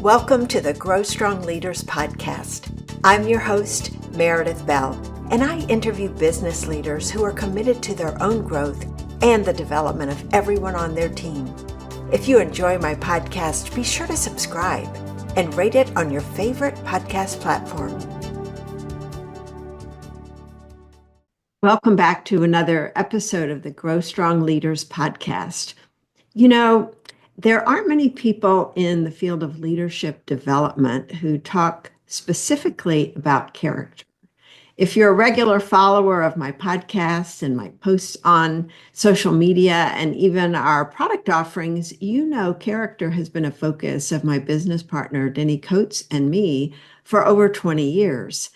Welcome to the Grow Strong Leaders podcast. I'm your host, Meredith Bell, and I interview business leaders who are committed to their own growth and the development of everyone on their team. If you enjoy my podcast, be sure to subscribe and rate it on your favorite podcast platform. Welcome back to another episode of the Grow Strong Leaders podcast. There aren't many people in the field of leadership development who talk specifically about character. If you're a regular follower of my podcasts and my posts on social media and even our product offerings, you know character has been a focus of my business partner, Dane Deutsch, and me for over 20 years.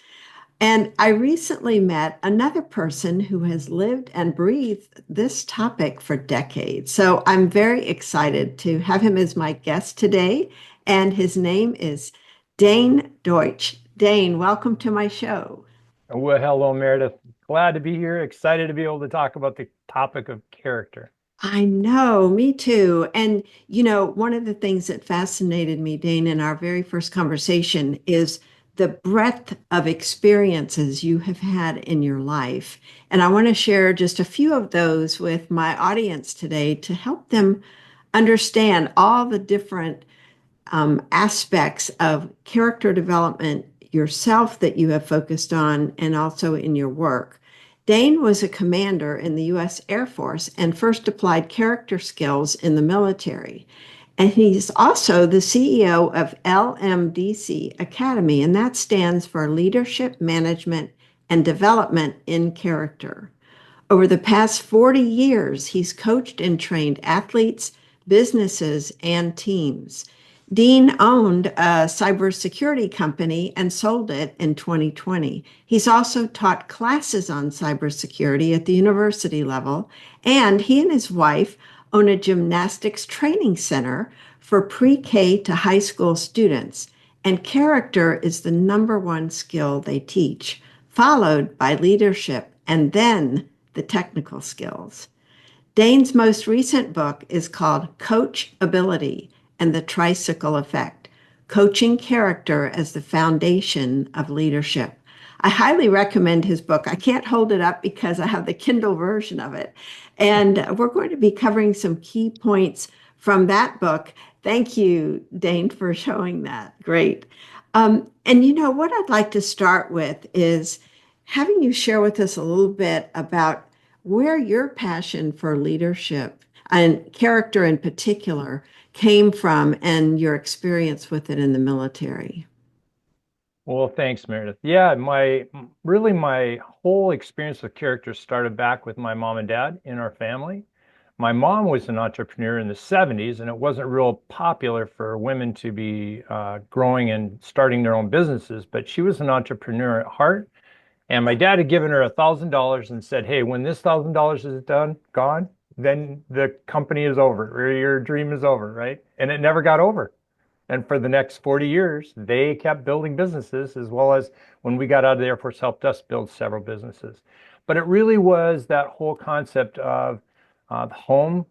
And I recently met another person who has lived and breathed this topic for decades. So I'm very excited to have him as my guest today. And his name is Dane Deutsch. Dane, welcome to my show. Well, hello, Meredith. Glad to be here. Excited to be able to talk about the topic of character. I know, me too. And, one of the things that fascinated me, Dane, in our very first conversation is the breadth of experiences you have had in your life. And I want to share just a few of those with my audience today to help them understand all the different aspects of character development yourself that you have focused on and also in your work. Dane was a commander in the U.S. Air Force and first applied character skills in the military. And he's also the CEO of LMDC Academy, and that stands for Leadership Management and Development in Character. Over the past 40 years, he's coached and trained athletes, businesses, and teams. Dean owned a cybersecurity company and sold it in 2020. He's also taught classes on cybersecurity at the university level, and he and his wife own a gymnastics training center for pre-K to high school students. And character is the number one skill they teach, followed by leadership and then the technical skills. Dane's most recent book is called Coachability and the Tricycle Effect, Coaching Character as the Foundation of Leadership. I highly recommend his book. I can't hold it up because I have the Kindle version of it. And we're going to be covering some key points from that book. Thank you, Dane, for showing that. Great. And what I'd like to start with is having you share with us a little bit about where your passion for leadership and character in particular came from and your experience with it in the military. Well, thanks, Meredith. Yeah, my whole experience with character started back with my mom and dad in our family. My mom was an entrepreneur in the 70s, and it wasn't real popular for women to be growing and starting their own businesses, but she was an entrepreneur at heart. And my dad had given her $1,000 and said, hey, when this $1,000 is gone, then the company is over, or your dream is over, right? And it never got over. And for the next 40 years, they kept building businesses, as well as when we got out of the Air Force, helped us build several businesses. But it really was that whole concept of home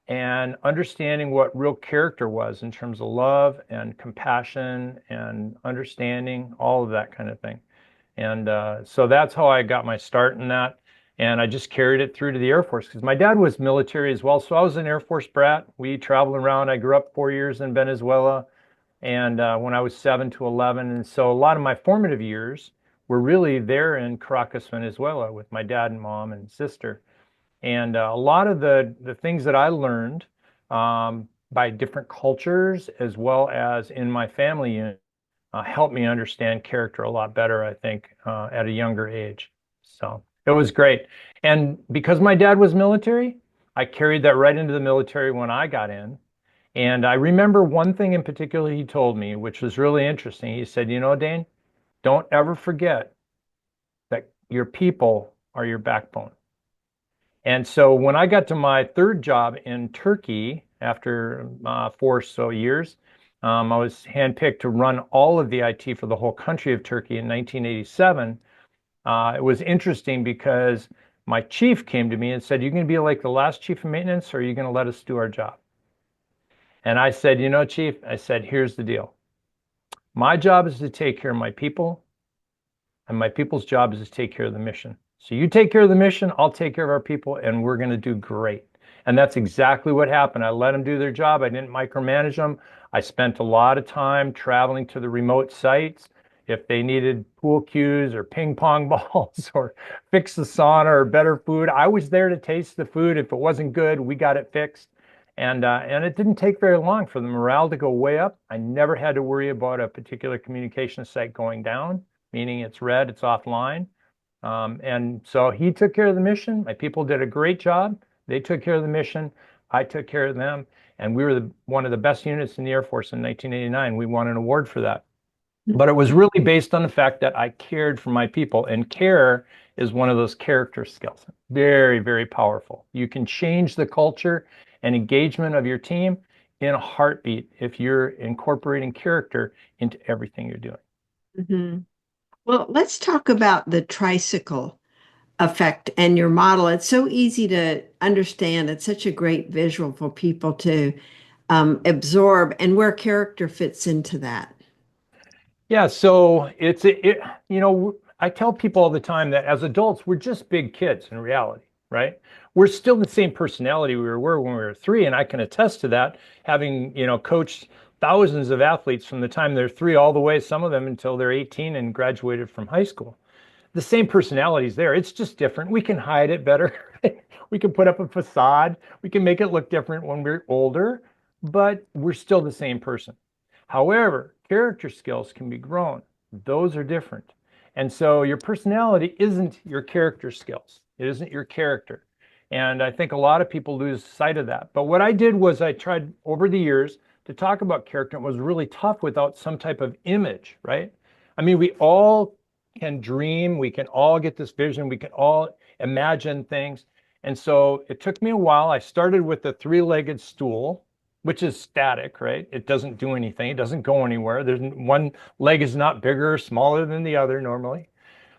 and understanding what real character was in terms of love and compassion and understanding, all of that kind of thing. And so that's how I got my start in that. And I just carried it through to the Air Force because my dad was military as well. So I was an Air Force brat. We traveled around. I grew up 4 years in Venezuela. And when I was 7 to 11. And so a lot of my formative years were really there in Caracas, Venezuela with my dad and mom and sister. And a lot of the things that I learned by different cultures, as well as in my family unit, helped me understand character a lot better, I think, at a younger age. So it was great. And because my dad was military, I carried that right into the military when I got in. And I remember one thing in particular he told me, which was really interesting. He said, Dane, don't ever forget that your people are your backbone. And so when I got to my third job in Turkey after 4 or so years, I was handpicked to run all of the IT for the whole country of Turkey in 1987. It was interesting because my chief came to me and said, you're going to be like the last chief of maintenance, or are you going to let us do our job? And I said, Chief, I said, here's the deal. My job is to take care of my people, and my people's job is to take care of the mission. So you take care of the mission, I'll take care of our people, and we're going to do great. And that's exactly what happened. I let them do their job. I didn't micromanage them. I spent a lot of time traveling to the remote sites. If they needed pool cues or ping pong balls or fix the sauna or better food, I was there to taste the food. If it wasn't good, we got it fixed. And it didn't take very long for the morale to go way up. I never had to worry about a particular communication site going down, meaning it's red, it's offline. And so he took care of the mission. My people did a great job. They took care of the mission. I took care of them. And we were one of the best units in the Air Force in 1989. We won an award for that. But it was really based on the fact that I cared for my people. And care is one of those character skills. Very, very powerful. You can change the culture and engagement of your team in a heartbeat if you're incorporating character into everything you're doing. Mhm. Well, let's talk about the tricycle effect and your model. It's so easy to understand. It's such a great visual for people to absorb and where character fits into that. Yeah, so I tell people all the time that as adults, we're just big kids in reality, right? We're still the same personality we were when we were 3, and I can attest to that, having, coached thousands of athletes from the time they're 3 all the way, some of them until they're 18 and graduated from high school. The same personality is there. It's just different. We can hide it better. We can put up a facade. We can make it look different when we're older, but we're still the same person. However, character skills can be grown. Those are different. And so your personality isn't your character skills. It isn't your character. And I think a lot of people lose sight of that. But what I did was I tried over the years to talk about character. It was really tough without some type of image, right? I mean, we all can dream, we can all get this vision, we can all imagine things. And so it took me a while. I started with the 3-legged stool, which is static, right? It doesn't do anything. It doesn't go anywhere. There's one leg is not bigger or smaller than the other normally.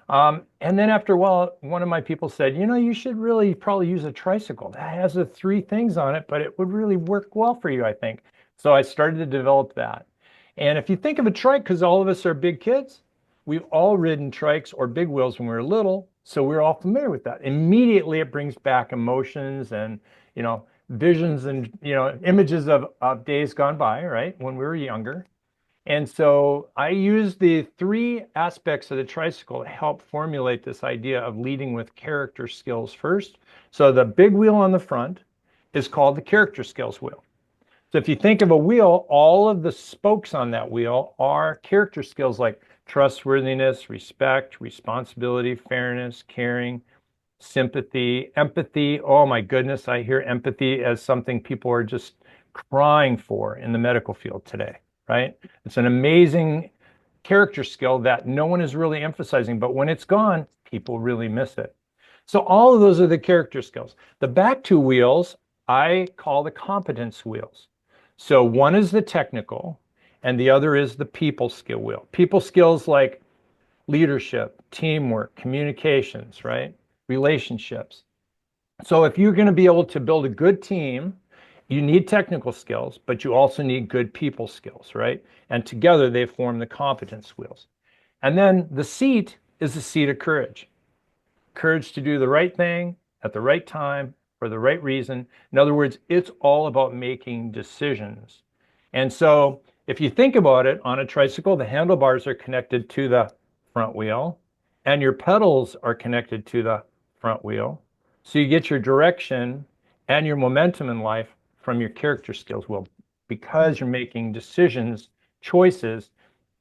And then after a while, one of my people said, you should really probably use a tricycle. That has the 3 things on it, but it would really work well for you, I think. So I started to develop that. And if you think of a trike, because all of us are big kids, we've all ridden trikes or big wheels when we were little, so we're all familiar with that. Immediately, it brings back emotions and, visions and, images of days gone by, right, when we were younger. And so I use the 3 aspects of the tricycle to help formulate this idea of leading with character skills first. So the big wheel on the front is called the character skills wheel. So if you think of a wheel, all of the spokes on that wheel are character skills like trustworthiness, respect, responsibility, fairness, caring, sympathy, empathy. Oh my goodness, I hear empathy as something people are just crying for in the medical field today, right? It's an amazing character skill that no one is really emphasizing, but when it's gone, people really miss it. So all of those are the character skills. The back 2 wheels, I call the competence wheels. So one is the technical and the other is the people skill wheel. People skills like leadership, teamwork, communications, right? Relationships. So if you're going to be able to build a good team, you need technical skills, but you also need good people skills, right? And together they form the competence wheels. And then the seat is the seat of courage. Courage to do the right thing at the right time for the right reason. In other words, it's all about making decisions. And so if you think about it, on a tricycle, the handlebars are connected to the front wheel and your pedals are connected to the front wheel. So you get your direction and your momentum in life from your character skills wheel because you're making decisions, choices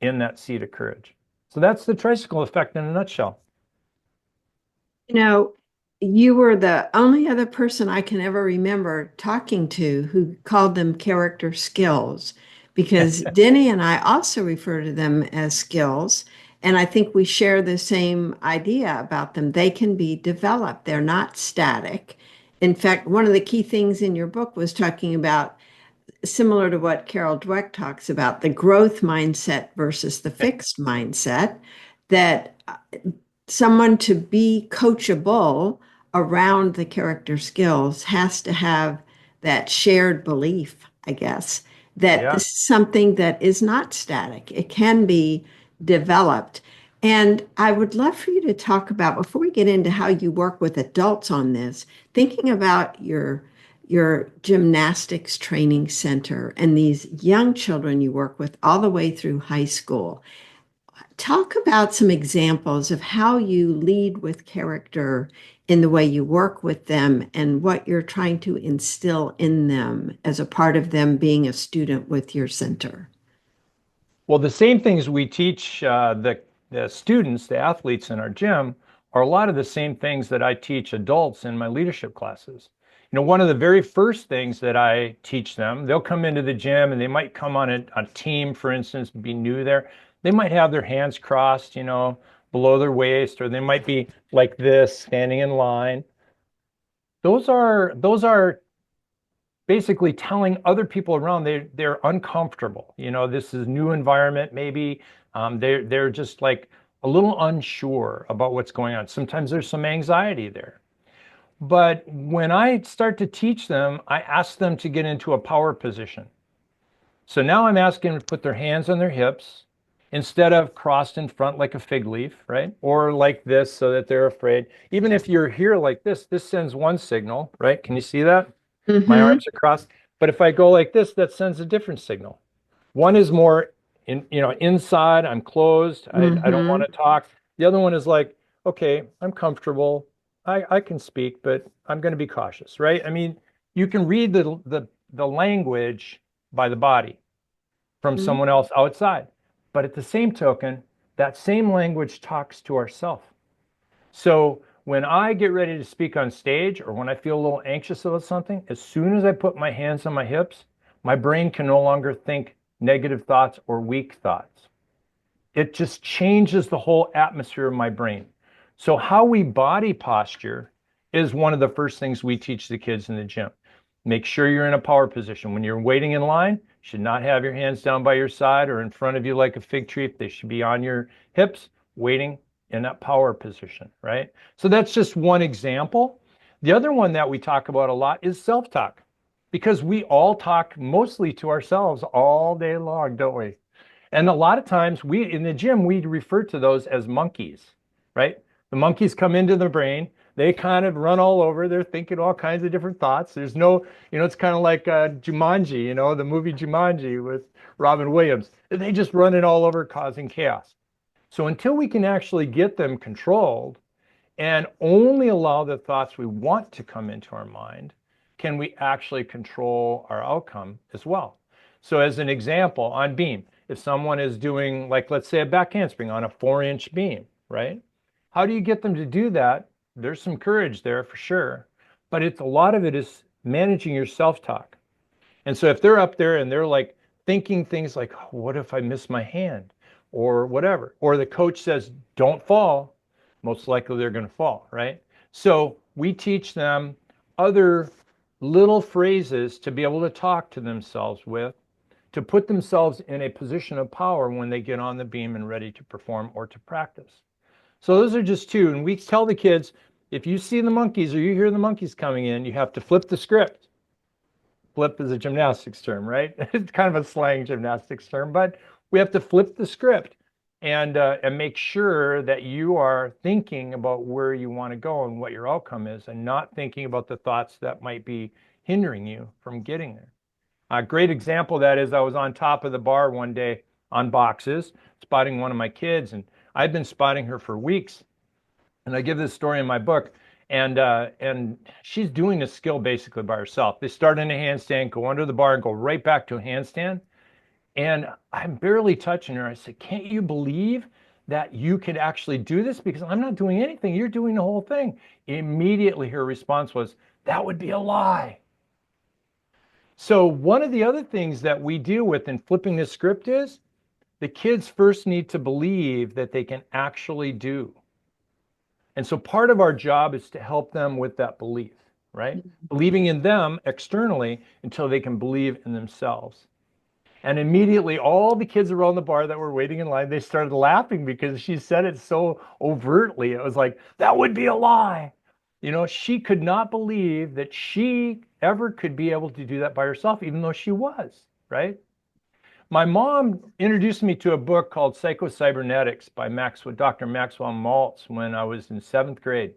in that seat of courage. So that's the tricycle effect in a nutshell. You know, you were the only other person I can ever remember talking to who called them character skills, because Denny and I also refer to them as skills. And I think we share the same idea about them. They can be developed, they're not static. In fact, one of the key things in your book was talking about, similar to what Carol Dweck talks about, the growth mindset versus the fixed mindset, that someone to be coachable around the character skills has to have that shared belief, I guess, that Yeah. this is something that is not static. It can be developed. And I would love for you to talk about, before we get into how you work with adults on this, thinking about your gymnastics training center and these young children you work with all the way through high school. Talk about some examples of how you lead with character in the way you work with them and what you're trying to instill in them as a part of them being a student with your center. Well, the same things we teach the students, the athletes in our gym, are a lot of the same things that I teach adults in my leadership classes. One of the very first things that I teach them, they'll come into the gym and they might come on a team, for instance, be new there. They might have their hands crossed, below their waist, or they might be like this, standing in line. Those are basically telling other people around they're uncomfortable. This is a new environment, maybe. They're just like a little unsure about what's going on. Sometimes there's some anxiety there. But when I start to teach them, I ask them to get into a power position. So now I'm asking them to put their hands on their hips instead of crossed in front like a fig leaf, right? Or like this so that they're afraid. Even if you're here like this sends one signal, right? Can you see that? My Mm-hmm. arms are crossed. But if I go like this, that sends a different signal. One is more inside, I'm closed, I don't want Mm-hmm. to talk. The other one is like, okay, I'm comfortable. I can speak, but I'm going to be cautious, right? I mean, you can read the language by the body from someone else outside. But at the same token, that same language talks to ourself. So when I get ready to speak on stage or when I feel a little anxious about something, as soon as I put my hands on my hips, my brain can no longer think negative thoughts or weak thoughts. It just changes the whole atmosphere of my brain. So, how we body posture is one of the first things we teach the kids in the gym. Make sure you're in a power position. When you're waiting in line, you should not have your hands down by your side or in front of you like a fig tree. They should be on your hips, waiting in that power position, right? So, that's just one example. The other one that we talk about a lot is self talk because we all talk mostly to ourselves all day long, don't we? And a lot of times we in the gym, we refer to those as monkeys, right? The monkeys come into the brain, they kind of run all over, they're thinking all kinds of different thoughts. There's no, it's kind of like Jumanji, the movie Jumanji with Robin Williams. They just run it all over, causing chaos. So until we can actually get them controlled, and only allow the thoughts we want to come into our mind, can we actually control our outcome as well. So as an example, on beam, if someone is doing, like, let's say a back handspring on a 4-inch beam, right? How do you get them to do that? There's some courage there for sure, but a lot of it is managing your self-talk. And so if they're up there and they're like thinking things like, oh, what if I miss my hand or whatever, or the coach says, don't fall, most likely they're going to fall, right? So we teach them other little phrases to be able to talk to themselves with, to put themselves in a position of power when they get on the beam and ready to perform or to practice. So those are just two. And we tell the kids, if you see the monkeys or you hear the monkeys coming in, you have to flip the script. Flip is a gymnastics term, right? It's kind of a slang gymnastics term, but we have to flip the script and make sure that you are thinking about where you want to go and what your outcome is, and not thinking about the thoughts that might be hindering you from getting there. A great example of that is I was on top of the bar one day on boxes, spotting one of my kids, and I'd been spotting her for weeks. And I give this story in my book, and she's doing this skill basically by herself. They start in a handstand, go under the bar, and go right back to a handstand. And I'm barely touching her. I said, "Can't you believe that you could actually do this? Because I'm not doing anything. You're doing the whole thing." Immediately, her response was, "That would be a lie." So one of the other things that we deal with in flipping this script is the kids first need to believe that they can actually do. And so part of our job is to help them with that belief, right? Believing in them externally until they can believe in themselves. And immediately all the kids around the bar that were waiting in line, they started laughing because she said it so overtly. It was like, that would be a lie. She could not believe that she ever could be able to do that by herself, even though she was, right? My mom introduced me to a book called Psycho-Cybernetics by Dr. Maxwell Maltz when I was in seventh grade.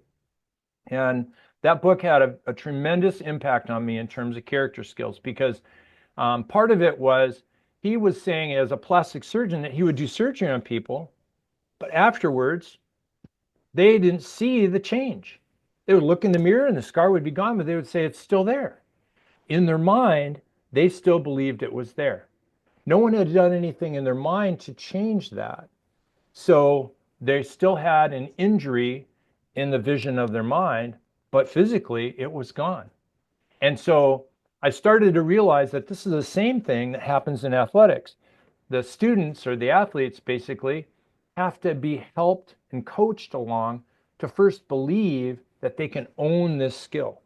And that book had a tremendous impact on me in terms of character skills because part of it was he was saying as a plastic surgeon that he would do surgery on people, but afterwards they didn't see the change. They would look in the mirror and the scar would be gone, but they would say it's still there. In their mind, they still believed it was there. No one had done anything in their mind to change that. So they still had an injury in the vision of their mind, but physically it was gone. And so I started to realize that this is the same thing that happens in athletics. The students or the athletes basically have to be helped and coached along to first believe that they can own this skill,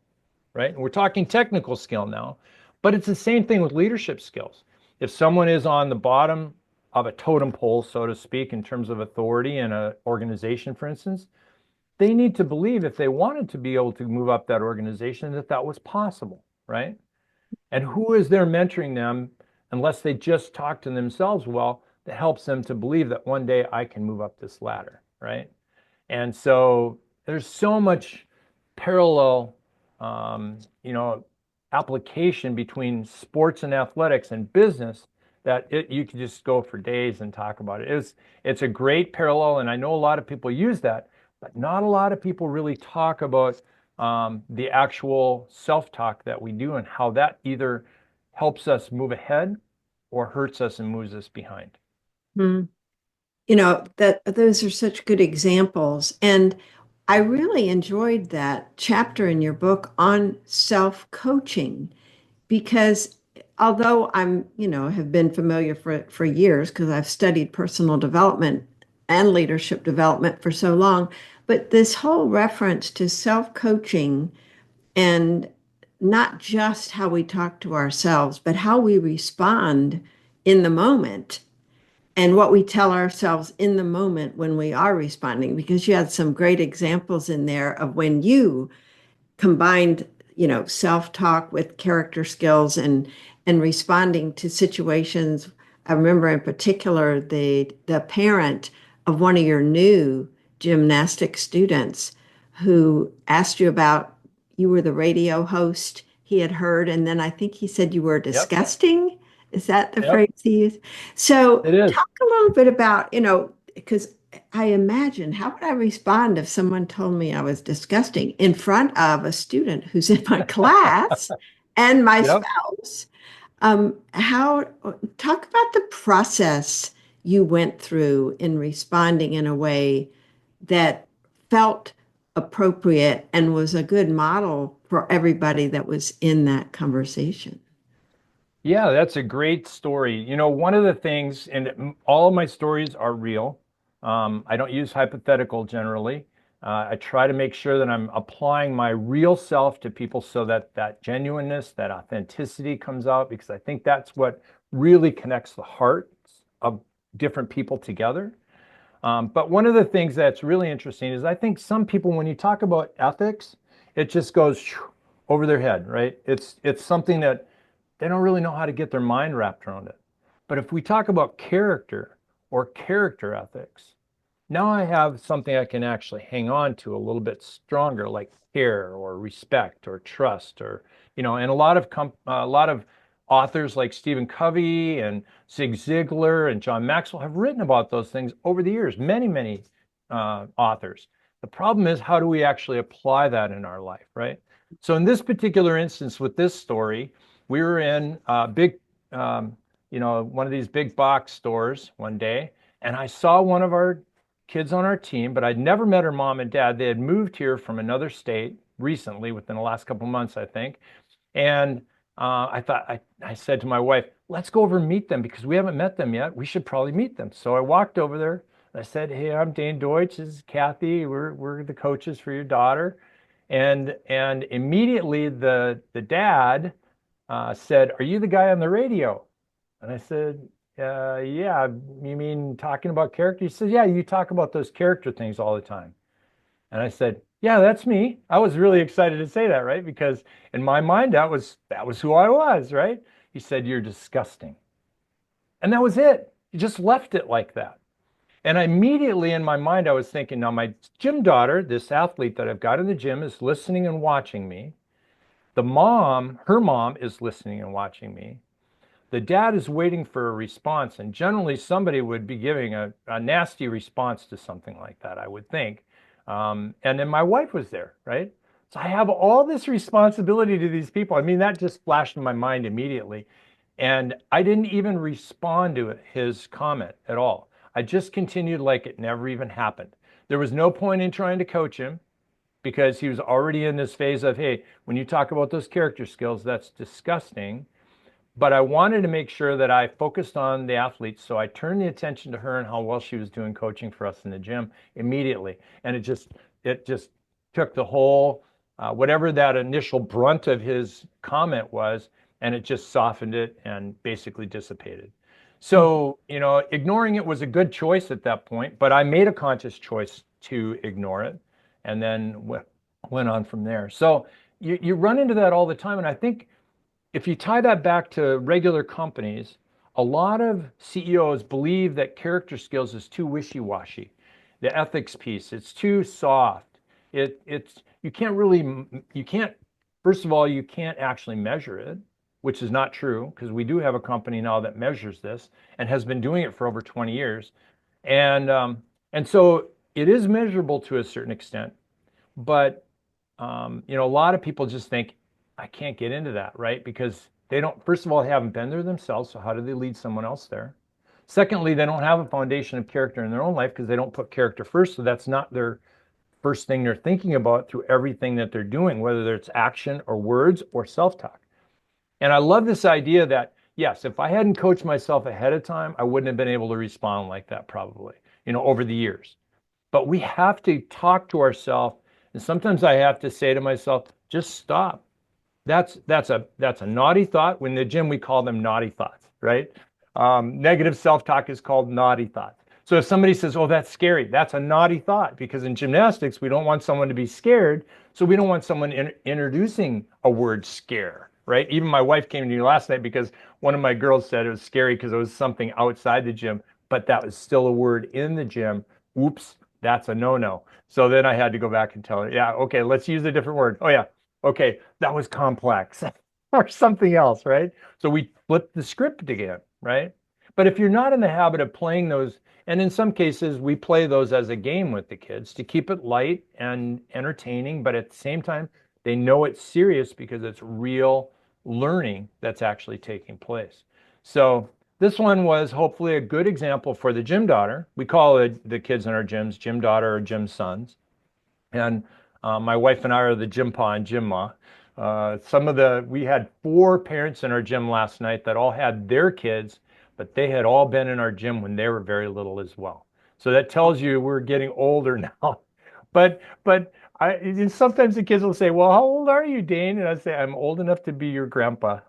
right? And we're talking technical skill now, but it's the same thing with leadership skills. If someone is on the bottom of a totem pole, so to speak, in terms of authority in an organization, for instance, they need to believe if they wanted to be able to move up that organization that that was possible, right? And who is there mentoring them unless they just talk to themselves well that helps them to believe that one day I can move up this ladder, right? And so there's so much parallel, you know, application between sports and athletics and business that you could just go for days and talk about it. It's a great parallel, and I know a lot of people use that, but not a lot of people really talk about the actual self-talk that we do and how that either helps us move ahead or hurts us and moves us behind. Hmm. You know, that those are such good examples. And I really enjoyed that chapter in your book on self-coaching because although have been familiar for years because I've studied personal development and leadership development for so long, but this whole reference to self-coaching and not just how we talk to ourselves, but how we respond in the moment and what we tell ourselves in the moment when we are responding, because you had some great examples in there of when you combined, self-talk with character skills and responding to situations. I remember in particular the parent of one of your new gymnastic students who asked you about you were the radio host he had heard, and then I think he said you were Yep, disgusting. Is that the yep, phrase he used? So it is. talk a little bit about, because I imagine how would I respond if someone told me I was disgusting in front of a student who's in my class and my Yep. spouse? How talk about the process you went through in responding in a way that felt appropriate and was a good model for everybody that was in that conversation. Yeah, that's a great story. You know, one of the things, and all of my stories are real. I don't use hypothetical generally. I try to make sure that I'm applying my real self to people so that that genuineness, that authenticity comes out, because I think that's what really connects the hearts of different people together. But one of the things that's really interesting is I think some people, when you talk about ethics, it just goes over their head, right? It's something that they don't really know how to get their mind wrapped around it. But if we talk about character or character ethics, now I have something I can actually hang on to a little bit stronger, like care or respect or trust, or and a lot of authors like Stephen Covey and Zig Ziglar and John Maxwell have written about those things over the years. Many authors. The problem is, how do we actually apply that in our life, right? So in this particular instance with this story, we were in a big, one of these big box stores one day, and I saw one of our kids on our team, but I'd never met her mom and dad. They had moved here from another state recently, within the last couple of months, I think. And I said to my wife, let's go over and meet them because we haven't met them yet. We should probably meet them. So I walked over there. I said, hey, I'm Dane Deutsch. This is Kathy. We're the coaches for your daughter. And immediately the dad said, are you the guy on the radio? And I said, yeah, you mean talking about character? He said, yeah, you talk about those character things all the time. And I said, yeah, that's me. I was really excited to say that, right? Because in my mind, that was who I was, right? He said, you're disgusting. And that was it. He just left it like that. And immediately in my mind, I was thinking, now my gym daughter, this athlete that I've got in the gym, is listening and watching me. The mom, her mom, is listening and watching me. The dad is waiting for a response, and generally somebody would be giving a nasty response to something like that, I would think. And then my wife was there, right? So I have all this responsibility to these people. I mean, that just flashed in my mind immediately. And I didn't even respond to his comment at all. I just continued like it never even happened. There was no point in trying to coach him because he was already in this phase of, hey, when you talk about those character skills, that's disgusting. But I wanted to make sure that I focused on the athletes. So I turned the attention to her and how well she was doing coaching for us in the gym immediately. And it just took the whole, whatever that initial brunt of his comment was, and it just softened it and basically dissipated. So, ignoring it was a good choice at that point, but I made a conscious choice to ignore it and then went on from there. So you run into that all the time. And I think if you tie that back to regular companies, a lot of CEOs believe that character skills is too wishy-washy. The ethics piece, it's too soft. It's you can't really you can't first of all, you can't actually measure it, which is not true because we do have a company now that measures this and has been doing it for over 20 years. And so it is measurable to a certain extent, but a lot of people just think, I can't get into that, right? Because they don't, first of all, they haven't been there themselves. So how do they lead someone else there? Secondly, they don't have a foundation of character in their own life because they don't put character first. So that's not their first thing they're thinking about through everything that they're doing, whether it's action or words or self-talk. And I love this idea that, yes, if I hadn't coached myself ahead of time, I wouldn't have been able to respond like that probably, over the years. But we have to talk to ourselves. And sometimes I have to say to myself, just stop. That's a naughty thought. In the gym, we call them naughty thoughts, right? Negative self-talk is called naughty thoughts. So if somebody says, "Oh, that's scary," that's a naughty thought because in gymnastics, we don't want someone to be scared. So we don't want someone introducing a word scare, right? Even my wife came to me last night because one of my girls said it was scary because it was something outside the gym, but that was still a word in the gym. Oops, that's a no-no. So then I had to go back and tell her, yeah, okay, let's use a different word. Oh yeah, okay, that was complex or something else, right? So we flip the script again, right? But if you're not in the habit of playing those, and in some cases we play those as a game with the kids to keep it light and entertaining, but at the same time, they know it's serious because it's real learning that's actually taking place. So this one was hopefully a good example for the gym daughter. We call it the kids in our gyms, gym daughter or gym sons. And my wife and I are the gym pa and gym ma. We had 4 parents in our gym last night that all had their kids, but they had all been in our gym when they were very little as well. So that tells you we're getting older now. And sometimes the kids will say, "Well, how old are you, Dane?" And I say, "I'm old enough to be your grandpa."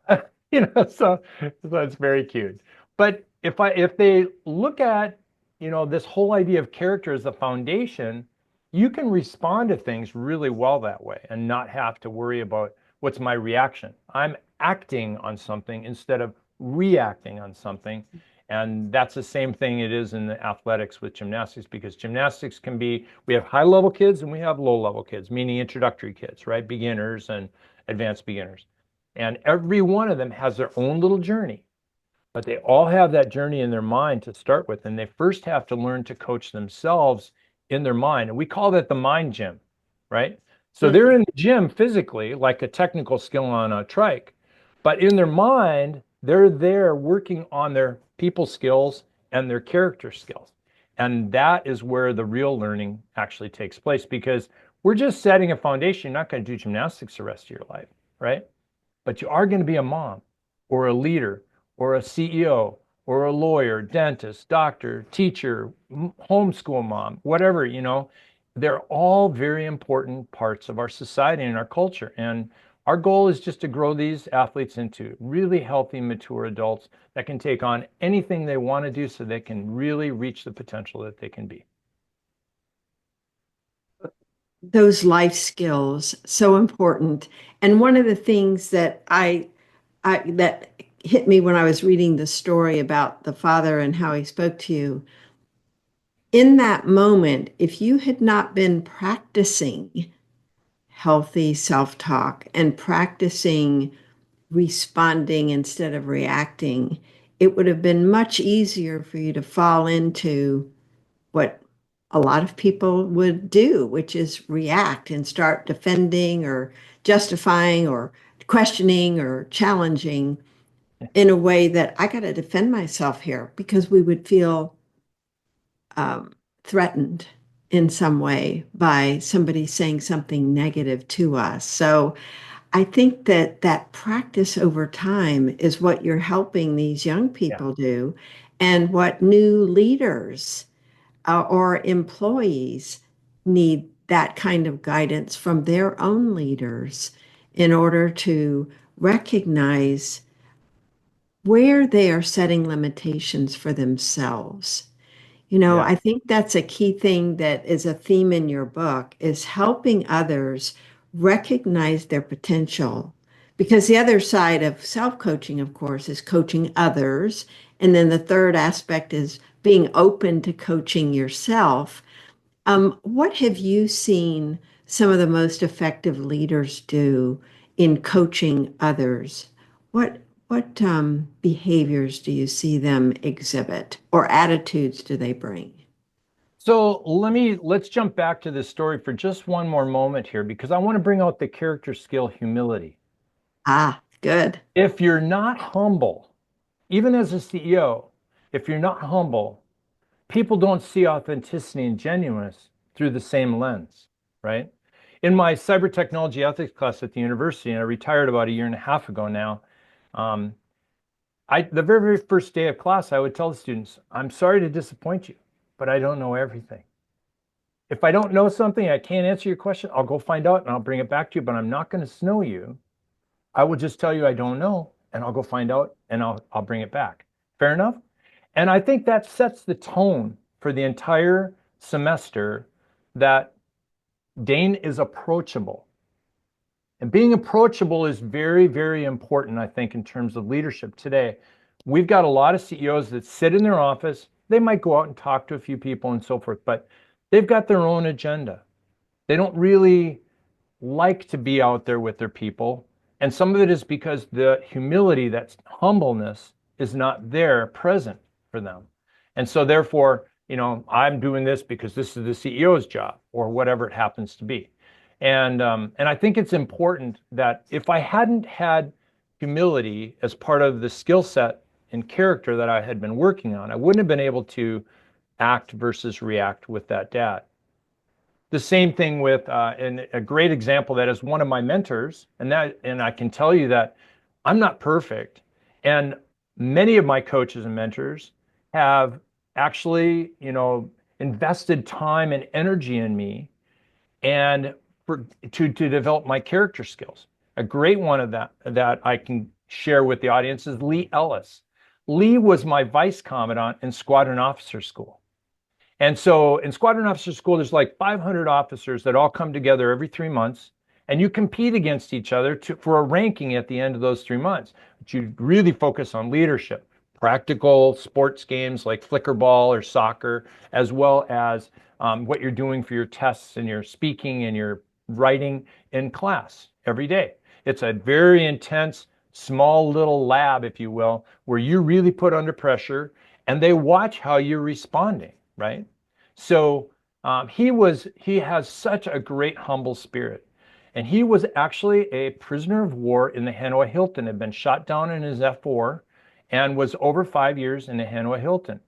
So it's very cute. But if they look at, this whole idea of character as the foundation, you can respond to things really well that way and not have to worry about what's my reaction. I'm acting on something instead of reacting on something. And that's the same thing it is in the athletics with gymnastics, because gymnastics we have high level kids and we have low level kids, meaning introductory kids, right? Beginners and advanced beginners. And every one of them has their own little journey, but they all have that journey in their mind to start with. And they first have to learn to coach themselves in their mind. And we call that the mind gym, right? So they're in the gym physically, like a technical skill on a trike, but in their mind, they're there working on their people skills and their character skills. And that is where the real learning actually takes place, because we're just setting a foundation. You're not going to do gymnastics the rest of your life, right? But you are going to be a mom or a leader or a CEO or a lawyer, dentist, doctor, teacher, homeschool mom, whatever, they're all very important parts of our society and our culture. And our goal is just to grow these athletes into really healthy, mature adults that can take on anything they want to do so they can really reach the potential that they can be. Those life skills, so important. And one of the things that that hit me when I was reading the story about the father and how he spoke to you. In that moment, if you had not been practicing healthy self-talk and practicing responding instead of reacting, it would have been much easier for you to fall into what a lot of people would do, which is react and start defending or justifying or questioning or challenging in a way that I got to defend myself here because we would feel threatened in some way by somebody saying something negative to us. So I think that that practice over time is what you're helping these young Yeah. people do, and what new leaders or employees need that kind of guidance from their own leaders in order to recognize where they are setting limitations for themselves. Yeah. I think that's a key thing that is a theme in your book is helping others recognize their potential. Because the other side of self-coaching, of course, is coaching others. And then the third aspect is being open to coaching yourself. What have you seen some of the most effective leaders do in coaching others? What behaviors do you see them exhibit, or attitudes do they bring? So let's jump back to this story for just one more moment here because I want to bring out the character skill humility. Ah, good. If you're not humble, even as a CEO, if you're not humble, people don't see authenticity and genuineness through the same lens, right? In my cyber technology ethics class at the university, and I retired about a year and a half ago now, um, the very first day of class, I would tell the students, I'm sorry to disappoint you, but I don't know everything. If I don't know something, I can't answer your question, I'll go find out and I'll bring it back to you, but I'm not going to snow you. I will just tell you I don't know, and I'll go find out and I'll bring it back. Fair enough? And I think that sets the tone for the entire semester that Dane is approachable. And being approachable is very, very important, I think, in terms of leadership today. We've got a lot of CEOs that sit in their office. They might go out and talk to a few people and so forth, but they've got their own agenda. They don't really like to be out there with their people. And some of it is because the humility, that humbleness, is not there present for them. And so therefore, I'm doing this because this is the CEO's job or whatever it happens to be. And I think it's important that if I hadn't had humility as part of the skill set and character that I had been working on, I wouldn't have been able to act versus react with that dad. The same thing with, and a great example that is one of my mentors, and I can tell you that I'm not perfect, and many of my coaches and mentors have actually, invested time and energy in me, and to develop my character skills. A great one of that I can share with the audience is Lee Ellis. Lee was my vice commandant in Squadron Officer School. And so in Squadron Officer School, there's like 500 officers that all come together every 3 months, and you compete against each other for a ranking at the end of those 3 months. But you really focus on leadership, practical sports games like flicker ball or soccer, as well as what you're doing for your tests and your speaking and your writing in class every day. It's a very intense, small little lab, if you will, where you really put under pressure and they watch how you're responding, right? So he has such a great humble spirit. And he was actually a prisoner of war in the Hanoi Hilton, had been shot down in his F4 and was over 5 years in the Hanoi Hilton.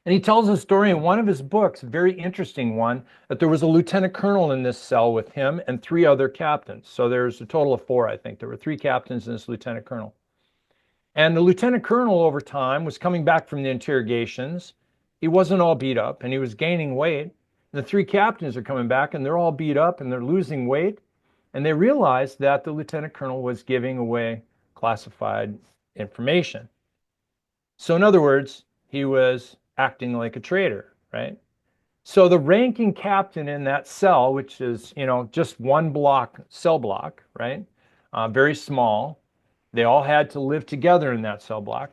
And he tells a story in one of his books, a very interesting one, that there was a lieutenant colonel in this cell with him and three other captains. So there's a total of four, I think. There were three captains and this lieutenant colonel. And the lieutenant colonel over time was coming back from the interrogations. He wasn't all beat up and he was gaining weight. The three captains are coming back and they're all beat up and they're losing weight. And they realized that the lieutenant colonel was giving away classified information. So in other words, he was acting like a traitor, right? So the ranking captain in that cell, which is, just one block, cell block, right? Very small. They all had to live together in that cell block.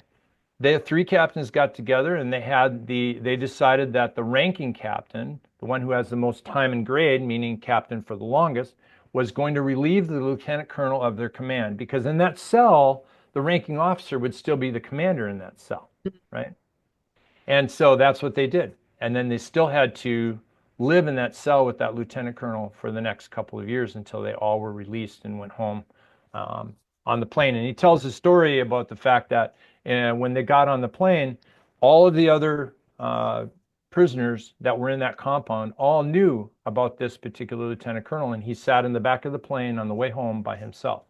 The three captains got together and they decided that the ranking captain, the one who has the most time and grade, meaning captain for the longest, was going to relieve the lieutenant colonel of their command, because in that cell, the ranking officer would still be the commander in that cell, right? And so that's what they did. And then they still had to live in that cell with that lieutenant colonel for the next couple of years until they all were released and went home on the plane. And he tells a story about the fact that when they got on the plane, all of the other prisoners that were in that compound all knew about this particular lieutenant colonel, and he sat in the back of the plane on the way home by himself.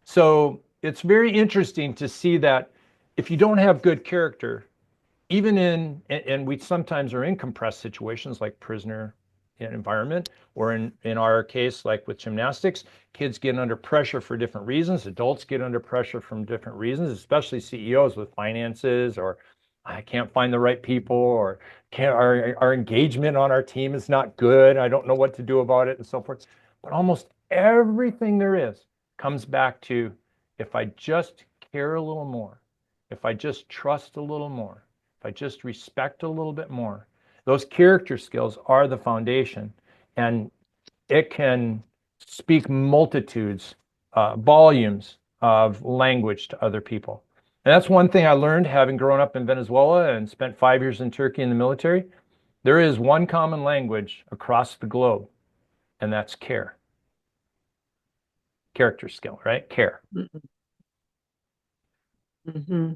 So it's very interesting to see that if you don't have good character, even and we sometimes are in compressed situations like prisoner environment, or in our case, like with gymnastics, kids get under pressure for different reasons. Adults get under pressure from different reasons, especially CEOs with finances, or I can't find the right people, or our engagement on our team is not good. I don't know what to do about it, and so forth. But almost everything there is comes back to, if I just care a little more, if I just trust a little more, if I just respect a little bit more, those character skills are the foundation, and it can speak multitudes, volumes of language to other people. And that's one thing I learned having grown up in Venezuela and spent 5 years in Turkey in the military. There is one common language across the globe, and that's care. Character skill, right? Care. Mm-hmm.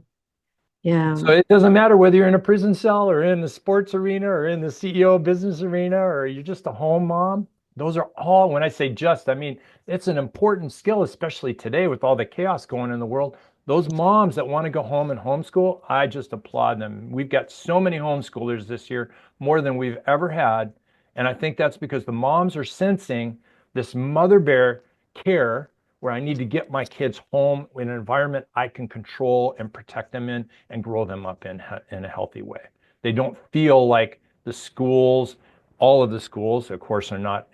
Yeah. So it doesn't matter whether you're in a prison cell or in the sports arena or in the CEO business arena or you're just a home mom. Those are all, when I say just, I mean, it's an important skill, especially today with all the chaos going in the world. Those moms that want to go home and homeschool, I just applaud them. We've got so many homeschoolers this year, more than we've ever had. And I think that's because the moms are sensing this mother bear care, where I need to get my kids home in an environment I can control and protect them in and grow them up in a healthy way. They don't feel like the schools, all of the schools, of course, are not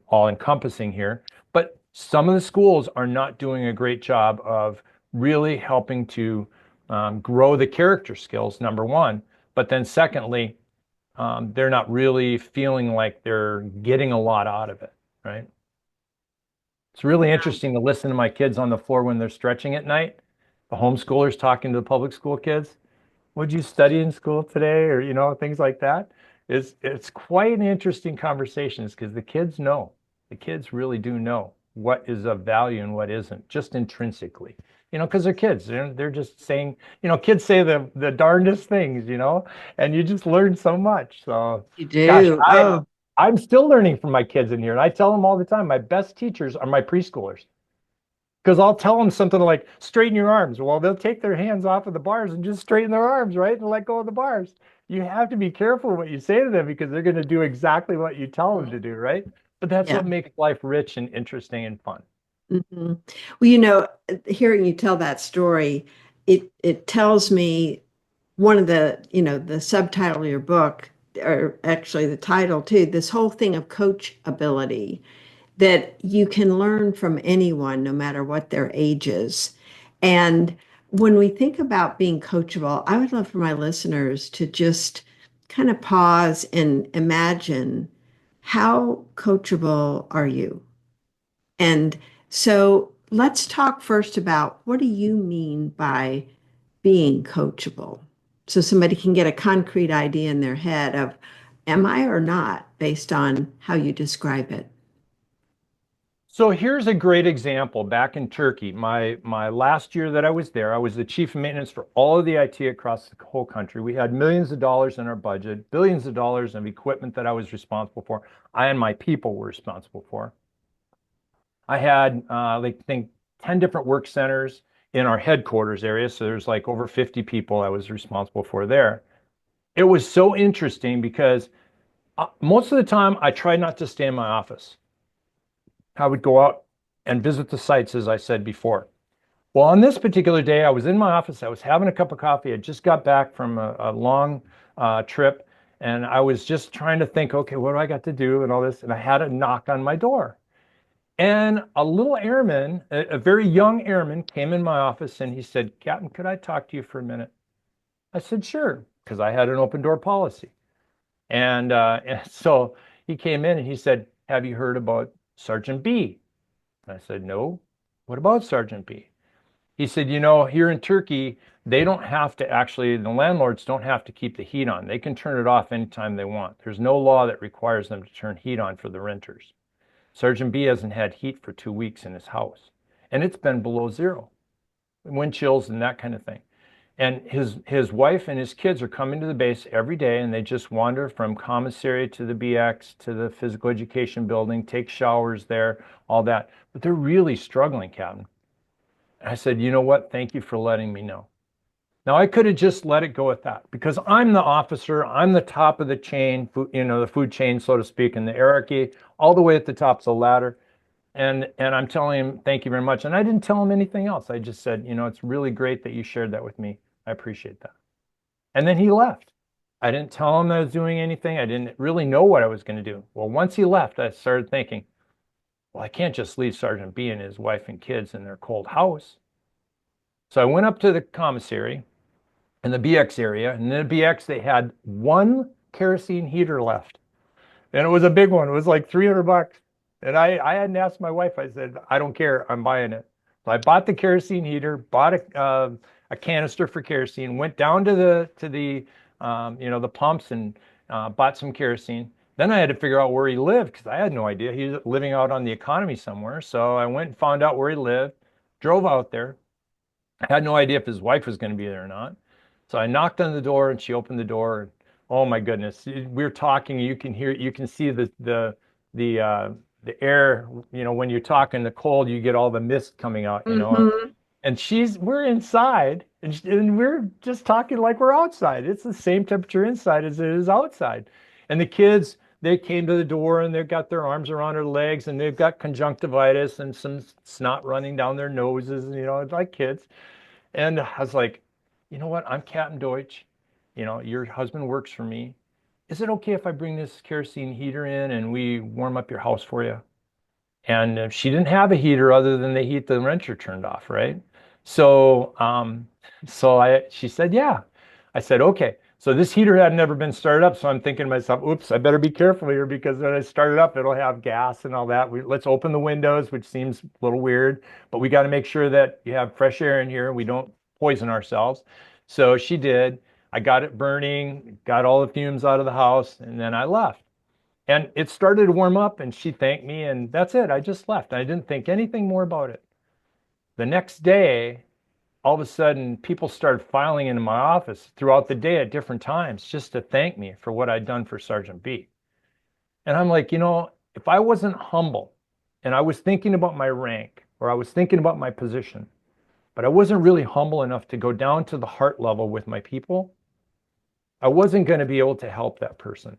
all encompassing here, but some of the schools are not doing a great job of really helping to grow the character skills, number one. But then secondly, they're not really feeling like they're getting a lot out of it, right? It's really interesting to listen to my kids on the floor when they're stretching at night. The homeschoolers talking to the public school kids. What'd you study in school today? Or, things like that. It's quite an interesting conversations because the kids know. The kids really do know what is of value and what isn't, just intrinsically. Because they're kids. They're just saying, kids say the darndest things, and you just learn so much. So, You gosh, do. Oh, I'm still learning from my kids in here. And I tell them all the time, my best teachers are my preschoolers. Because I'll tell them something like, straighten your arms. Well, they'll take their hands off of the bars and just straighten their arms, right? And let go of the bars. You have to be careful what you say to them because they're going to do exactly what you tell them to do, right? But that's yeah. what makes life rich and interesting and fun. Hmm. Well, hearing you tell that story, it tells me one of the subtitle of your book, or actually the title too, this whole thing of coach ability, that you can learn from anyone, no matter what their age is. And when we think about being coachable, I would love for my listeners to just kind of pause and imagine, how coachable are you? And so let's talk first about, what do you mean by being coachable? So somebody can get a concrete idea in their head of, am I or not, based on how you describe it. So here's a great example. Back in Turkey, my last year that I was there, I was the chief of maintenance for all of the IT across the whole country. We had millions of dollars in our budget, billions of dollars of equipment that I was responsible for. I and my people were responsible for. I had like, I think 10 different work centers in our headquarters area. So there's like over 50 people I was responsible for there. It was so interesting because most of the time I tried not to stay in my office. I would go out and visit the sites, as I said before. Well, on this particular day, I was in my office. I was having a cup of coffee. I just got back from a long trip, and I was just trying to think, okay, what do I got to do and all this? And I had a knock on my door. And a little airman, a very young airman, came in my office and he said, Captain, could I talk to you for a minute? I said, sure, because I had an open door policy. And so he came in and he said, have you heard about Sergeant B? And I said, no. What about Sergeant B? He said, here in Turkey, they don't have to actually, the landlords don't have to keep the heat on. They can turn it off anytime they want. There's no law that requires them to turn heat on for the renters. Sergeant B hasn't had heat for 2 weeks in his house, and it's been below zero, wind chills and that kind of thing. And his wife and his kids are coming to the base every day, and they just wander from commissary to the BX to the physical education building, take showers there, all that. But they're really struggling, Captain. And I said, you know what? Thank you for letting me know. Now I could have just let it go at that because I'm the officer, I'm the top of the chain, the food chain, so to speak, in the hierarchy, all the way at the top of the ladder. And I'm telling him, thank you very much. And I didn't tell him anything else. I just said, it's really great that you shared that with me. I appreciate that. And then he left. I didn't tell him I was doing anything. I didn't really know what I was going to do. Well, once he left, I started thinking, well, I can't just leave Sergeant B and his wife and kids in their cold house. So I went up to the commissary in the BX area. And in the BX, they had one kerosene heater left. And it was a big one. It was like $300. And I hadn't asked my wife. I said, I don't care. I'm buying it. So I bought the kerosene heater, bought a canister for kerosene, went down to the pumps and bought some kerosene. Then I had to figure out where he lived because I had no idea. He was living out on the economy somewhere. So I went and found out where he lived, drove out there. I had no idea if his wife was going to be there or not. So I knocked on the door and she opened the door. And, oh my goodness, we were talking. You can hear, you can see the air. When you're talking the cold, you get all the mist coming out. Mm-hmm. And we're inside, and we're just talking like we're outside. It's the same temperature inside as it is outside. And the kids, they came to the door and they've got their arms around her legs and they've got conjunctivitis and some snot running down their noses, and it's like kids. And I was like, you know what? I'm Captain Deutsch. Your husband works for me. Is it okay if I bring this kerosene heater in and we warm up your house for you? And she didn't have a heater other than the heat the renter turned off, right? So, she said, yeah. I said, okay. So this heater had never been started up, so I'm thinking to myself, oops, I better be careful here because when I start it up, it'll have gas and all that. Let's open the windows, which seems a little weird, but we got to make sure that you have fresh air in here. We don't poison ourselves. So she did. I got it burning, got all the fumes out of the house, and then I left. And it started to warm up, and she thanked me, and that's it. I just left. I didn't think anything more about it. The next day, all of a sudden, people started filing into my office throughout the day at different times just to thank me for what I'd done for Sergeant B. And I'm like, if I wasn't humble and I was thinking about my rank or I was thinking about my position, but I wasn't really humble enough to go down to the heart level with my people, I wasn't going to be able to help that person.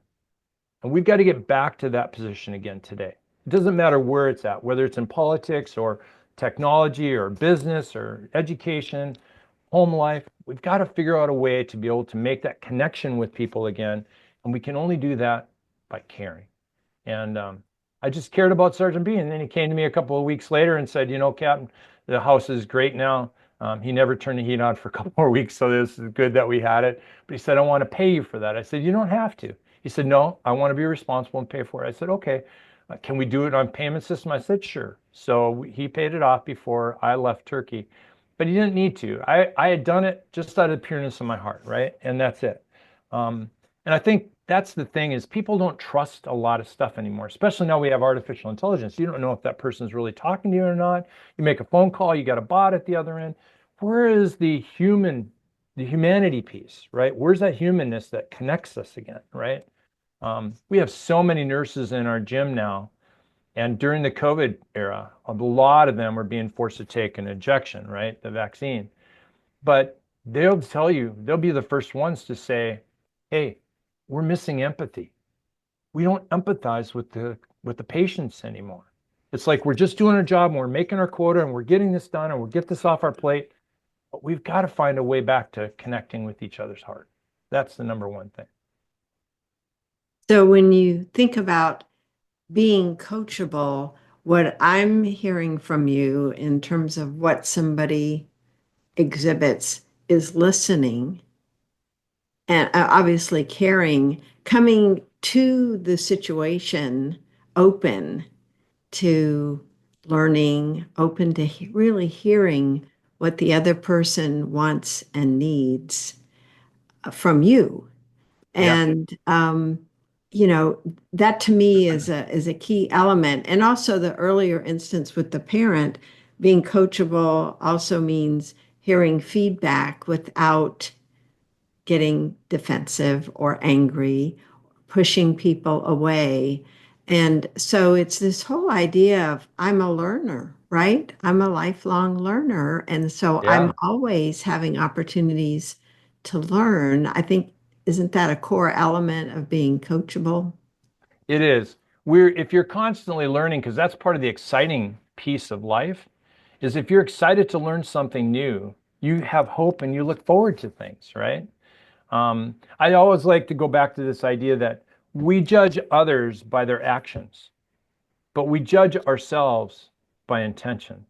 And we've got to get back to that position again today. It doesn't matter where it's at, whether it's in politics or technology or business or education, home life. We've got to figure out a way to be able to make that connection with people again. And we can only do that by caring. And I just cared about Sergeant B. And then he came to me a couple of weeks later and said, Captain, the house is great now. He never turned the heat on for a couple more weeks, so this is good that we had it. But he said, I want to pay you for that. I said, you don't have to. He said, no, I want to be responsible and pay for it. I said, okay, can we do it on payment system? I said, sure. So he paid it off before I left Turkey, but he didn't need to. I had done it just out of the pureness of my heart, right? And that's it. And I think that's the thing is people don't trust a lot of stuff anymore, especially now we have artificial intelligence. You don't know if that person's really talking to you or not. You make a phone call, you got a bot at the other end. Where is the humanity piece, right? Where's that humanness that connects us again, right? We have so many nurses in our gym now, and during the COVID era, a lot of them were being forced to take an injection, right? The vaccine. But they'll tell you, they'll be the first ones to say, hey, we're missing empathy. We don't empathize with the patients anymore. It's like we're just doing our job and we're making our quota and we're getting this done and we'll get this off our plate. But we've got to find a way back to connecting with each other's heart. That's the number one thing. So when you think about being coachable, what I'm hearing from you in terms of what somebody exhibits is listening and obviously caring, coming to the situation open to learning, open to really hearing what the other person wants and needs from you. Yeah. And you know, that to me is a key element. And also the earlier instance with the parent being coachable also means hearing feedback without getting defensive or angry, pushing people away. And so it's this whole idea of I'm a learner, right? I'm a lifelong learner. And so I'm Yeah, always having opportunities to learn. I think, isn't that a core element of being coachable? it is. If you're constantly learning, because that's part of the exciting piece of life, is if you're excited to learn something new, you have hope and you look forward to things, right? I always like to go back to this idea that we judge others by their actions, but we judge ourselves by intention.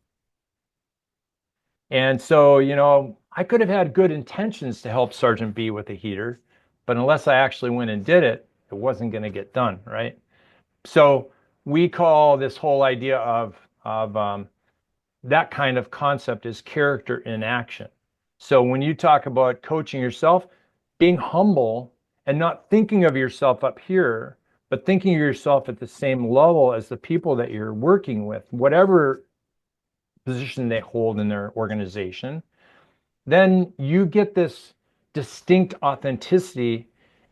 And so, I could have had good intentions to help Sergeant B with the heater, but unless I actually went and did it, it wasn't going to get done, right? So we call this whole idea of that kind of concept is character in action. So when you talk about coaching yourself, being humble and not thinking of yourself up here, but thinking of yourself at the same level as the people that you're working with, whatever position they hold in their organization, then you get this distinct authenticity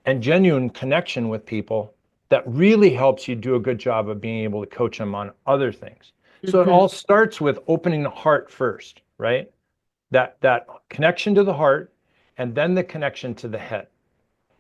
and genuine connection with people that really helps you do a good job of being able to coach them on other things. So it Mhm. all starts with opening the heart first, right? That connection to the heart and then the connection to the head.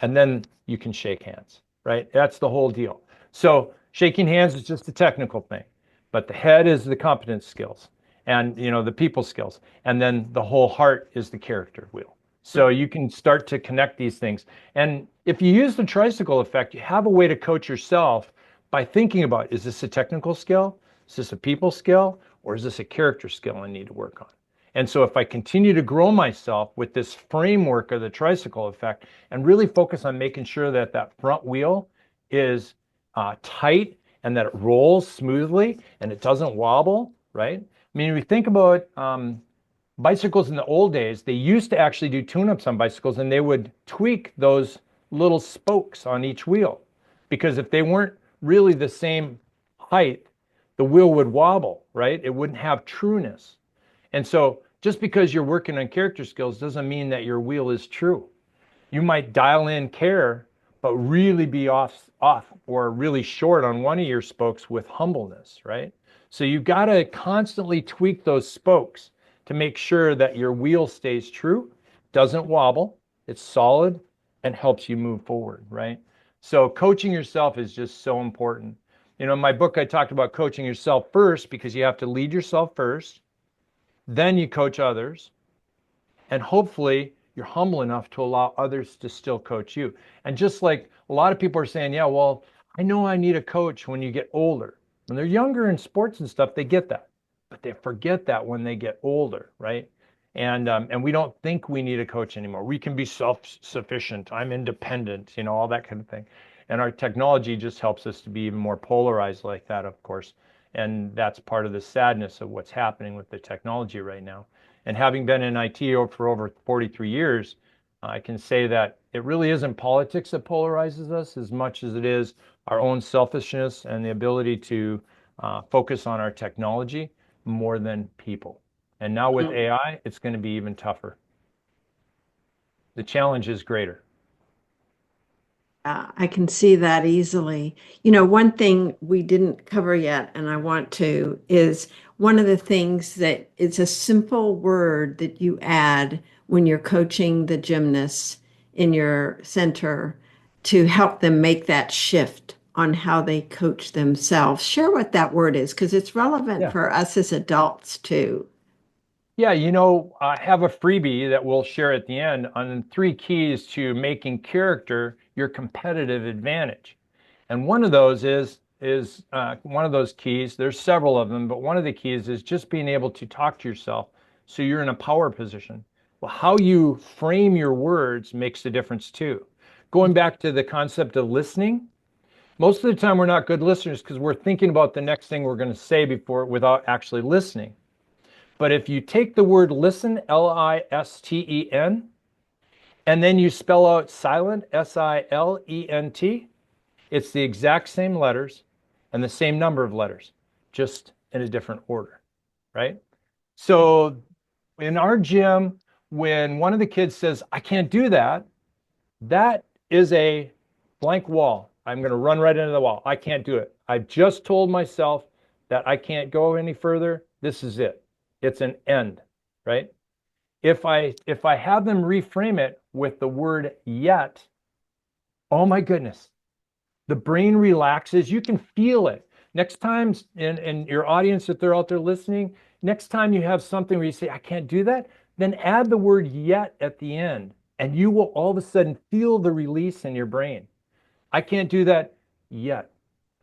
And then you can shake hands, right? That's the whole deal. So shaking hands is just a technical thing, but the head is the competence skills and the people skills. And then the whole heart is the character wheel. So you can start to connect these things. And if you use the tricycle effect, you have a way to coach yourself by thinking about, is this a technical skill? Is this a people skill? Or is this a character skill I need to work on? And so if I continue to grow myself with this framework of the tricycle effect and really focus on making sure that that front wheel is tight and that it rolls smoothly and it doesn't wobble, right? I mean, we think about bicycles in the old days, they used to actually do tune-ups on bicycles and they would tweak those little spokes on each wheel because if they weren't really the same height, the wheel would wobble, right? It wouldn't have trueness. And so just because you're working on character skills doesn't mean that your wheel is true. You might dial in care, but really be off or really short on one of your spokes with humbleness, right? So you've got to constantly tweak those spokes to make sure that your wheel stays true, doesn't wobble, it's solid, and helps you move forward, right? So coaching yourself is just so important. In my book, I talked about coaching yourself first because you have to lead yourself first, then you coach others, and hopefully you're humble enough to allow others to still coach you. And just like a lot of people are saying, yeah, well, I know I need a coach when you get older. When they're younger in sports and stuff, they get that, but they forget that when they get older, right? And we don't think we need a coach anymore. We can be self-sufficient. I'm independent, all that kind of thing. And our technology just helps us to be even more polarized like that, of course. And that's part of the sadness of what's happening with the technology right now. And having been in IT for over 43 years, I can say that it really isn't politics that polarizes us as much as it is our own selfishness and the ability to focus on our technology more than people. And now with Mhm. AI, it's going to be even tougher. The challenge is greater. I can see that easily. One thing we didn't cover yet, and I want to, is one of the things that it's a simple word that you add when you're coaching the gymnasts in your center to help them make that shift on how they coach themselves. Share what that word is, because it's relevant Yeah. for us as adults too. Yeah, I have a freebie that we'll share at the end on 3 keys to making character your competitive advantage. And one of those is one of those keys. There's several of them, but one of the keys is just being able to talk to yourself so you're in a power position. Well, how you frame your words makes a difference too. Going back to the concept of listening, most of the time we're not good listeners because we're thinking about the next thing we're going to say before without actually listening. But if you take the word listen, Listen, and then you spell out silent, Silent, it's the exact same letters and the same number of letters, just in a different order, right? So in our gym, when one of the kids says, I can't do that, that is a blank wall. I'm going to run right into the wall. I can't do it. I've just told myself that I can't go any further. This is it. It's an end, right? If I have them reframe it with the word yet, oh my goodness, the brain relaxes. You can feel it. Next time, in your audience, if they're out there listening, next time you have something where you say, I can't do that, then add the word yet at the end, and you will all of a sudden feel the release in your brain. I can't do that yet.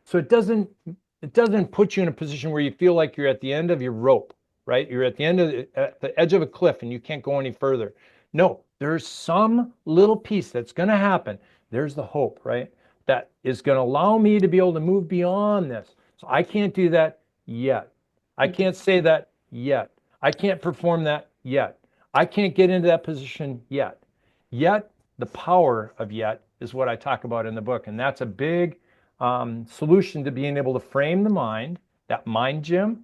So it doesn't put you in a position where you feel like you're at the end of your rope, right? You're at the end of at the edge of a cliff and you can't go any further. No, there's some little piece that's going to happen. There's the hope, right? That is going to allow me to be able to move beyond this. So I can't do that yet. I can't say that yet. I can't perform that yet. I can't get into that position yet. Yet, the power of yet is what I talk about in the book. And that's a big solution to being able to frame the mind, that mind gym,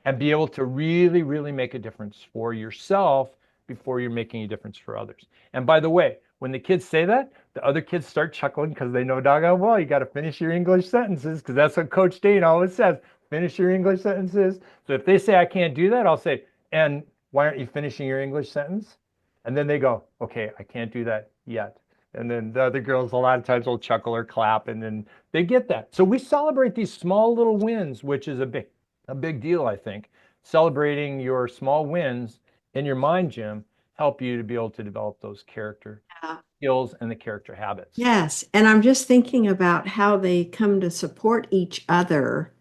and be able to really, really make a difference for yourself before you're making a difference for others. And by the way, when the kids say that, the other kids start chuckling because they know doggone well you got to finish your English sentences because that's what Coach Dane always says. Finish your English sentences. So if they say I can't do that, I'll say, and why aren't you finishing your English sentence? And then they go, okay, I can't do that yet. And then the other girls a lot of times will chuckle or clap, and then they get that. So we celebrate these small little wins, which is a big deal, I think. Celebrating your small wins in your mind gym help you to be able to develop those character Yeah. skills and the character habits. Yes. And I'm just thinking about how they come to support each other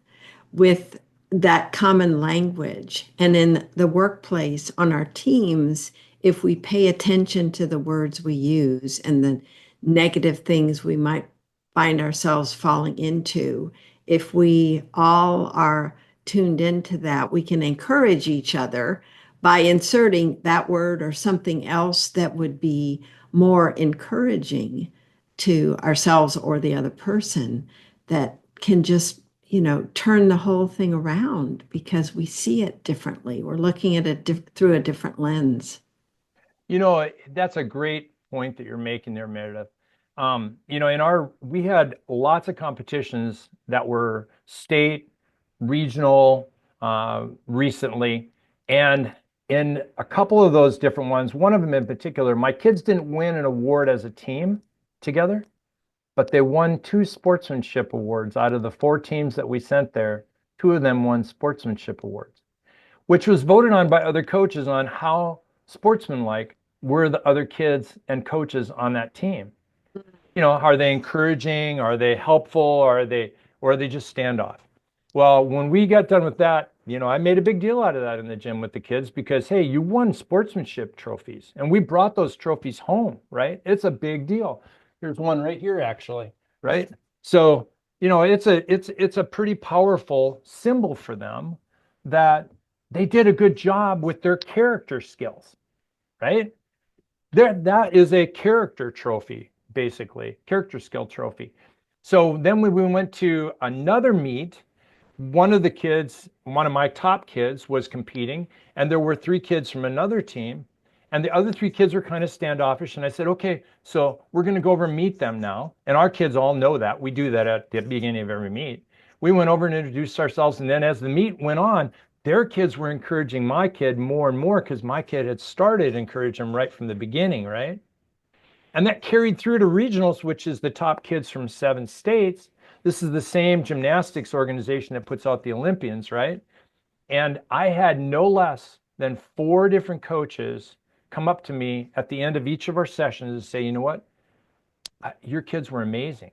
with that common language. And in the workplace, on our teams, if we pay attention to the words we use and the negative things we might find ourselves falling into, if we all are tuned into that, we can encourage each other by inserting that word or something else that would be more encouraging to ourselves or the other person that can just turn the whole thing around because we see it differently. We're looking at it through a different lens. That's a great point that you're making there, Meredith. We had lots of competitions that were state, regional, recently, and in a couple of those different ones, one of them in particular, my kids didn't win an award as a team together, but they won two sportsmanship awards out of the four teams that we sent there. Two of them won sportsmanship awards, which was voted on by other coaches on how sportsmanlike were the other kids and coaches on that team. Are they encouraging? Are they helpful? Or are they just standoff? Well, when we got done with that, I made a big deal out of that in the gym with the kids because, hey, you won sportsmanship trophies and we brought those trophies home, right? It's a big deal. There's one right here, actually, right? So, it's a pretty powerful symbol for them that they did a good job with their character skills, right? That is a character trophy, basically, character skill trophy. So then when we went to another meet, one of the kids, one of my top kids, was competing, and there were three kids from another team, and the other three kids were kind of standoffish. And I said, okay, so we're going to go over and meet them now. And our kids all know that. We do that at the beginning of every meet. We went over and introduced ourselves, and then as the meet went on, their kids were encouraging my kid more and more because my kid had started encouraging them right from the beginning, right? And that carried through to regionals, which is the top kids from 7 states. This is the same gymnastics organization that puts out the Olympians, right? And I had no less than four different coaches come up to me at the end of each of our sessions and say, you know what? Your kids were amazing.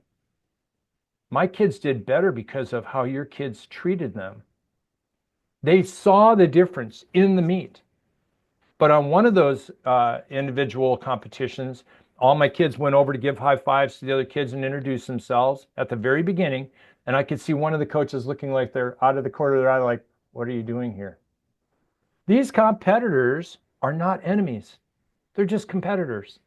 My kids did better because of how your kids treated them. They saw the difference in the meet. But on one of those individual competitions, all my kids went over to give high fives to the other kids and introduce themselves at the very beginning. And I could see one of the coaches looking like they're out of the corner of their eye, like, what are you doing here? These competitors are not enemies. They're just competitors,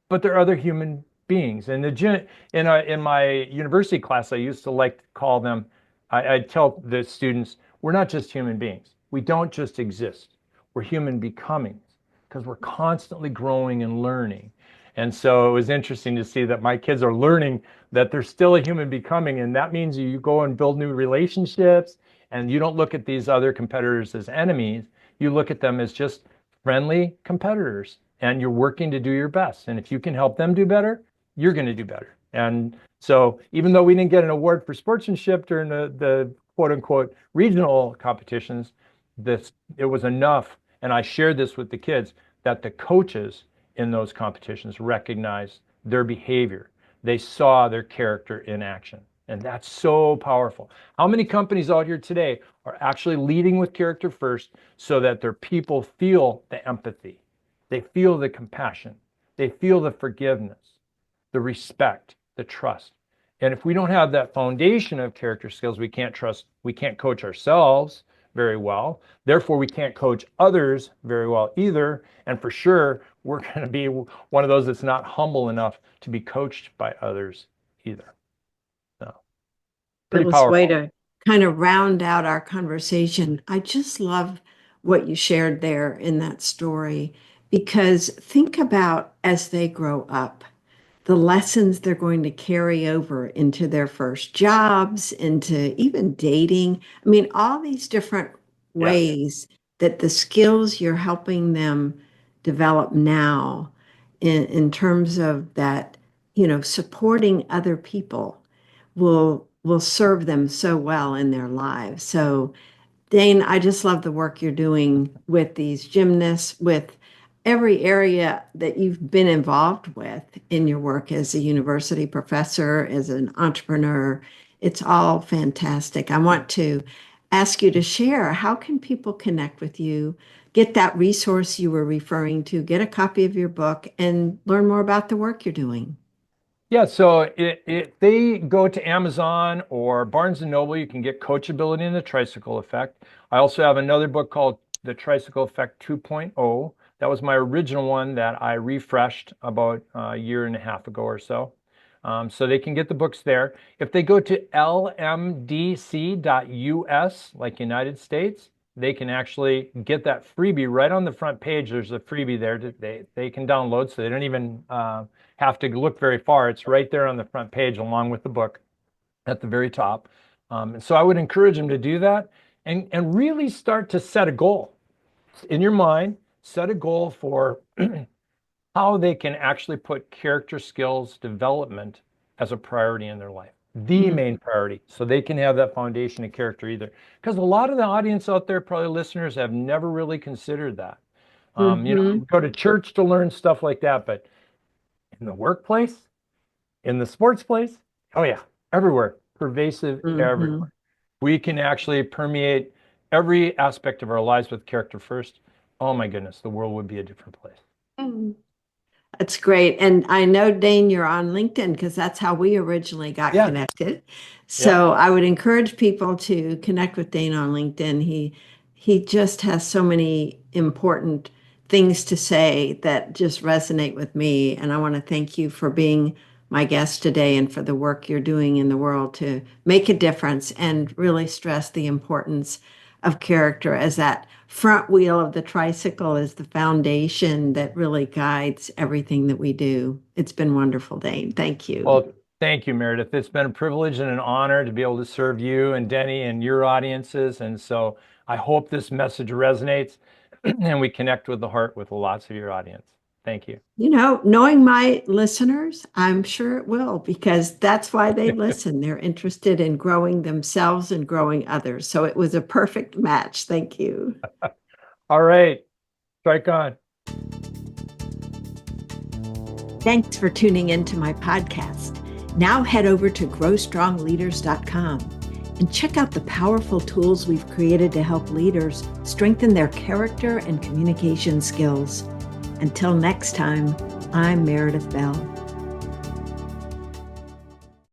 but they're other human beings. And in my university class, I used to like to call them, I'd tell the students, we're not just human beings. We don't just exist. We're human becomings because we're constantly growing and learning. And so it was interesting to see that my kids are learning that they're still a human becoming. And that means you go and build new relationships, and you don't look at these other competitors as enemies. You look at them as just friendly competitors, and you're working to do your best. And if you can help them do better, you're going to do better. And so even though we didn't get an award for sportsmanship during the quote unquote regional competitions, it was enough. And I shared this with the kids that the coaches in those competitions recognized their behavior. They saw their character in action. And that's so powerful. How many companies out here today are actually leading with character first so that their people feel the empathy? They feel the compassion. They feel the forgiveness, the respect, the trust. And if we don't have that foundation of character skills, we can't coach ourselves very well. Therefore, we can't coach others very well either. And for sure, we're going to be one of those that's not humble enough to be coached by others either. So, pretty Phyllis, way powerful. to kind of round out our conversation. I just love what you shared there in that story, because think about as they grow up, the lessons they're going to carry over into their first jobs, into even dating. I mean, all these different Yeah. ways that the skills you're helping them develop now in terms of that, supporting other people will serve them so well in their lives. So Dane, I just love the work you're doing with these gymnasts, with every area that you've been involved with in your work as a university professor, as an entrepreneur. It's all fantastic. I want to ask you to share, how can people connect with you, get that resource you were referring to, get a copy of your book, and learn more about the work you're doing? Yeah, so if they go to Amazon or Barnes and Noble, you can get Coachability and the Tricycle Effect. I also have another book called The Tricycle Effect 2.0. That was my original one that I refreshed about a year and a half ago or so. So they can get the books there. If they go to lmdc.us, like United States, they can actually get that freebie right on the front page. There's a freebie there that they can download, so they don't even have to look very far. It's right there on the front page along with the book at the very top. And so I would encourage them to do that and really start to set a goal in your mind. Set a goal for how they can actually put character skills development as a priority in their life, the Mm. main priority, so they can have that foundation of character either. Because a lot of the audience out there, probably listeners, have never really considered that. Mm-hmm. Go to church to learn stuff like that, but in the workplace, in the sports place, oh yeah, everywhere, pervasive Mm-hmm. everywhere. We can actually permeate every aspect of our lives with character first. Oh my goodness, the world would be a different place. That's great. And I know, Dane, you're on LinkedIn because that's how we originally got Yeah, connected. yeah. So I would encourage people to connect with Dane on LinkedIn. He just has so many important things to say that just resonate with me. And I want to thank you for being my guest today and for the work you're doing in the world to make a difference and really stress the importance of character as that front wheel of the tricycle is the foundation that really guides everything that we do. It's been wonderful, Dane. Thank you. Well, thank you, Meredith. It's been a privilege and an honor to be able to serve you and Denny and your audiences. And so I hope this message resonates and we connect with the heart with lots of your audience. Thank you. Knowing my listeners, I'm sure it will, because that's why they listen. They're interested in growing themselves and growing others. So it was a perfect match. Thank you. All right. Strike on. Thanks for tuning into my podcast. Now head over to growstrongleaders.com and check out the powerful tools we've created to help leaders strengthen their character and communication skills. Until next time, I'm Meredith Bell.